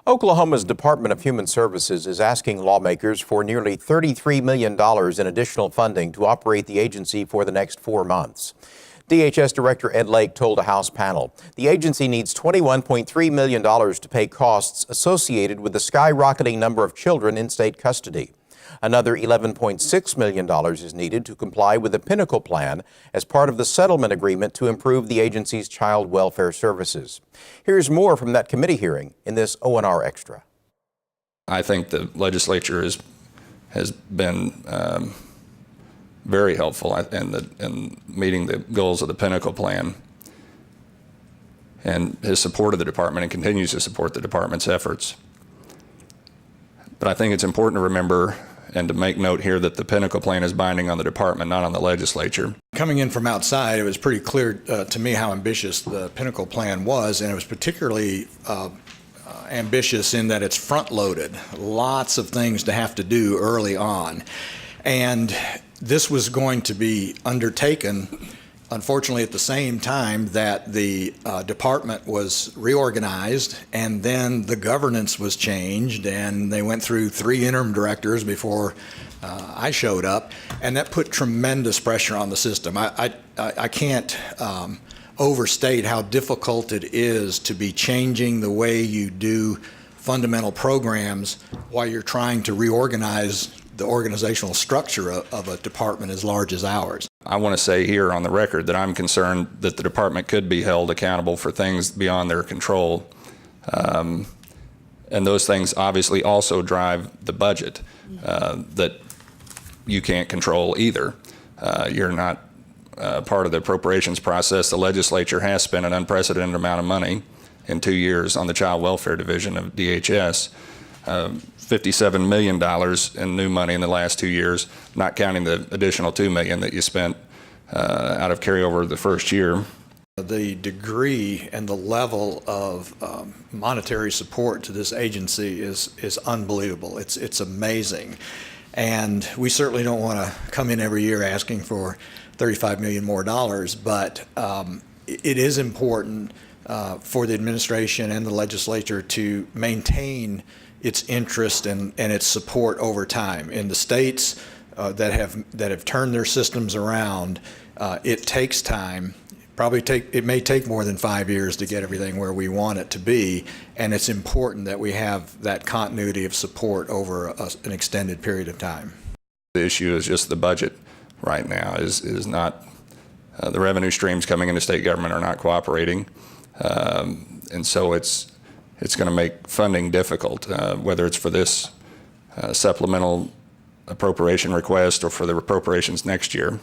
Oklahoma's Department of Human Services is asking lawmakers for nearly $33 million in additional funding to operate the agency for the next 4 months. DHS Director Ed Lake told a House panel the agency needs $21.3 million to pay costs associated with the skyrocketing number of children in state custody. Another $11.6 million is needed to comply with the Pinnacle Plan as part of the settlement agreement to improve the agency's child welfare services. Here's more from that committee hearing in this ONR Extra. I think the legislature has been very helpful in meeting the goals of the Pinnacle Plan, and has supported the department and continues to support the department's efforts. But I think it's important to remember and to make note here that the Pinnacle Plan is binding on the department, not on the legislature. Coming in from outside, it was pretty clear to me how ambitious the Pinnacle Plan was, and it was particularly ambitious in that it's front-loaded. Lots of things to have to do early on. And this was going to be undertaken, unfortunately, at the same time that the department was reorganized, and then the governance was changed, and they went through 3 interim directors before I showed up, and that put tremendous pressure on the system. I can't overstate how difficult it is to be changing the way you do fundamental programs while you're trying to reorganize the organizational structure of a department as large as ours. I want to say here on the record that I'm concerned that the department could be held accountable for things beyond their control. And those things obviously also drive the budget that you can't control either. You're not part of the appropriations process. The legislature has spent an unprecedented amount of money in 2 years on the Child Welfare Division of DHS. $57 million in new money in the last 2 years, not counting the additional $2 million that you spent out of carryover the first year. The degree and the level of monetary support to this agency is unbelievable. It's amazing. And we certainly don't want to come in every year asking for $35 million more dollars, but it is important for the administration and the legislature to maintain its interest and its support over time. In the states that have turned their systems around, it takes time. It may take more than 5 years to get everything where we want it to be, and it's important that we have that continuity of support over an extended period of time. The issue is just the budget right now is not the revenue streams coming into state government are not cooperating, and so it's going to make funding difficult, whether it's for this supplemental appropriation request or for the appropriations next year.